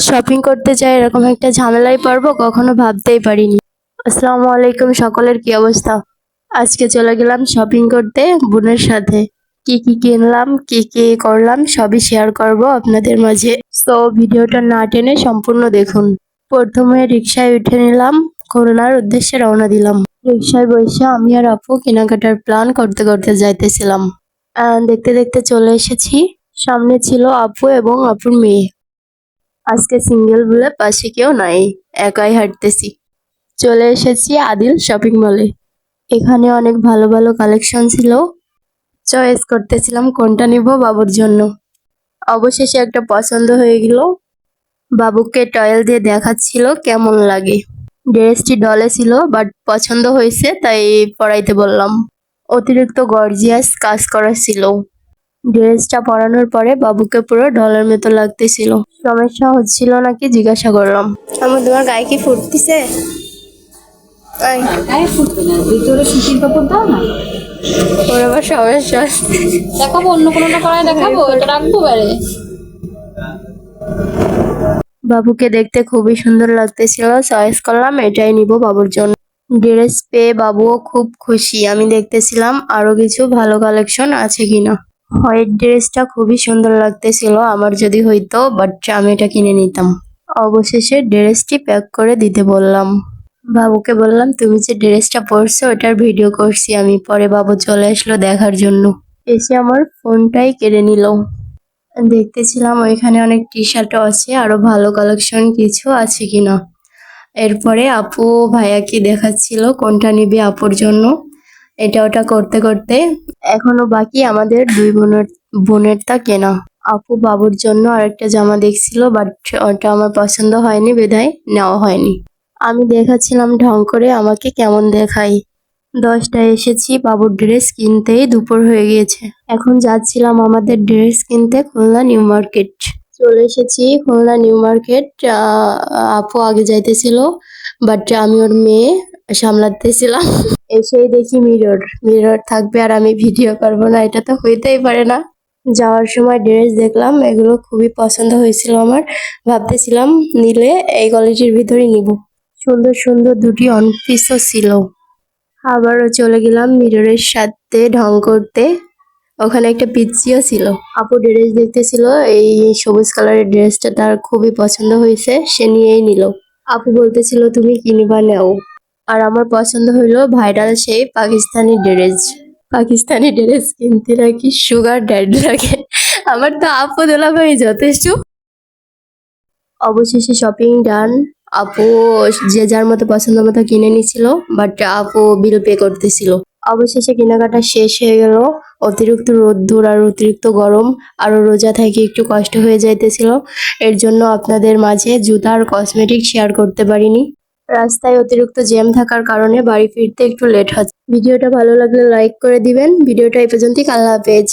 Shopping করতে যাই এরকম একটা ঝামেলায় পড়বো কখনো ভাবতেই পারিনি। আসসালামু আলাইকুম, সকলের কি অবস্থা? আজকে চলে গেলাম শপিং করতে বোনের সাথে। কি কি কিনলাম, কি কি করলাম সবই শেয়ার করব আপনাদের মাঝে। তো ভিডিওটা না টেনে সম্পূর্ণ দেখুন। প্রথমে রিকশায় উঠে নিলাম, খুলনার উদ্দেশ্যে রওনা দিলাম। রিকশায় বসে আমি আর আপু কেনাকাটার প্ল্যান করতে করতে যাইতেছিলাম। দেখতে দেখতে চলে এসেছি। সামনে ছিল আপু এবং আপুর মেয়ে। আজকে সিঙ্গেল বলে পাশে কেউ নাই, একাই হাঁটতেছি। চলে এসেছি আদিল শপিং মলে। এখানে অনেক ভালো ভালো কালেকশন ছিল। চয়েস করতেছিলাম কোনটা নিব বাবুর জন্য। অবশেষে একটা পছন্দ হয়ে গেল। বাবুকে টয়েল দিয়ে দেখাচ্ছিল কেমন লাগে। ড্রেসটি ডলে ছিল বাট পছন্দ হয়েছে তাই পরাইতে বললাম। অতিরিক্ত গর্জিয়াস কাজ করা ছিল। ড্রেসটা পরানোর পরে বাবুকে পুরো ডলের মতো লাগতেছিল। সমস্যা হচ্ছিল নাকি জিজ্ঞাসা করলাম। আমার তোমার গায়ে কি ফুটতেছে? গায়ে ফুটবে না, ভিতরে সুতির কাপড় দাও না। ওর আবার সমস্যা আছে। দেখাবো অন্য কোনোটা পরায় দেখাবো, এটা রাখবো বাইরে। বাবুকে দেখতে খুবই সুন্দর লাগতেছিল, চয়েস করলাম এটাই নিব বাবুর জন্য। ড্রেস পেয়ে বাবুও খুব খুশি। আমি দেখতেছিলাম আরো কিছু ভালো কালেকশন আছে কিনা। হোয়াইট ড্রেসটা খুবই সুন্দর লাগতেছিল আমার যদি হইতো, বাট আমি এটা কিনে নিতাম। অবশেষে ড্রেসটি প্যাক করে দিতে বললাম। বাবুকে বললাম তুমি যে ড্রেসটা পরছো ওটার ভিডিও করছি আমি। পরে বাবু চলে আসলো দেখার জন্য। এসে আমার ফোনটাই কেড়ে নিল। দেখতেছিলাম ওইখানে অনেক টি শার্টও আছে, আরো ভালো কালেকশন কিছু আছে কিনা। এরপরে আপু ভাইয়াকে দেখাচ্ছিল কোনটা নিবে আপুর জন্য। এটা ওটা করতে করতে এখনো বাকি আমাদের দুই বোনেরটা কেনা। আপু বাবুর জন্য আরেকটা জামা দেখছিল বাট ওটা আমার পছন্দ হয়নি বিধায় নেওয়া হয়নি। আমি দেখাচ্ছিলাম ঢং করে আমাকে কেমন দেখাই। 10টায় এসেছি, বাবুর ড্রেস কিনতেই দুপুর হয়ে গিয়েছে। এখন যাচ্ছিলাম আমাদের ড্রেস কিনতে খুলনা নিউ মার্কেট। চলে এসেছি খুলনা নিউ মার্কেট। আপু আগে যাইতেছিল বাট আমি ওর মেয়ে সামলাতেছিলাম। এসেই দেখি মিরর থাকবে আর আমি ভিডিও করবো না, এটা তো হইতেই পারে না। যাওয়ার সময় ড্রেস দেখলাম, এগুলো খুবই পছন্দ হয়েছিল আমার। ভাবতেছিলাম নিলে এই কোয়ালিটির ভিতরেই নিব। সুন্দর সুন্দর দুটি অন পিসও ছিল। আবারও চলে গেলাম মিররের সাথে ঢং করতে। ওখানে একটা পিচ্চিও ছিল। আপু ড্রেস দেখতেছিল, এই সবুজ কালারের ড্রেসটা তার খুবই পছন্দ হয়েছে, সে নিয়েই নিল। আপু বলতেছিল তুমি কি নিবা নাও। আর আমার পছন্দ হইলো ভাইরাল সেই পাকিস্তানি ড্রেস। পাকিস্তানি ড্রেস কিনতে নাকি সুগার ড্যাড লাগে। আমার তো আপু দুলাভাই যথেষ্ট। অবশেষে শপিং ডান। আপু যে যার মতো পছন্দ মতো কিনে নিছিল বাট আপু বিল পে করতেছিল। অবশেষে কেনাকাটা শেষ হয়ে গেল। অতিরিক্ত রোদ্দুর আর অতিরিক্ত গরম, আরো রোজা থেকে একটু কষ্ট হয়ে যাইতেছিল। এর জন্য আপনাদের মাঝে জুতা আর কসমেটিক শেয়ার করতে পারিনি। রাস্তায় অতিরিক্ত জ্যাম থাকার কারণে বাড়ি ফিরতে একটু লেট হচ্ছে। ভিডিওটা ভালো লাগলে লাইক করে দিবেন। ভিডিওটা এই পর্যন্তই, আল্লাহ হাফেজ।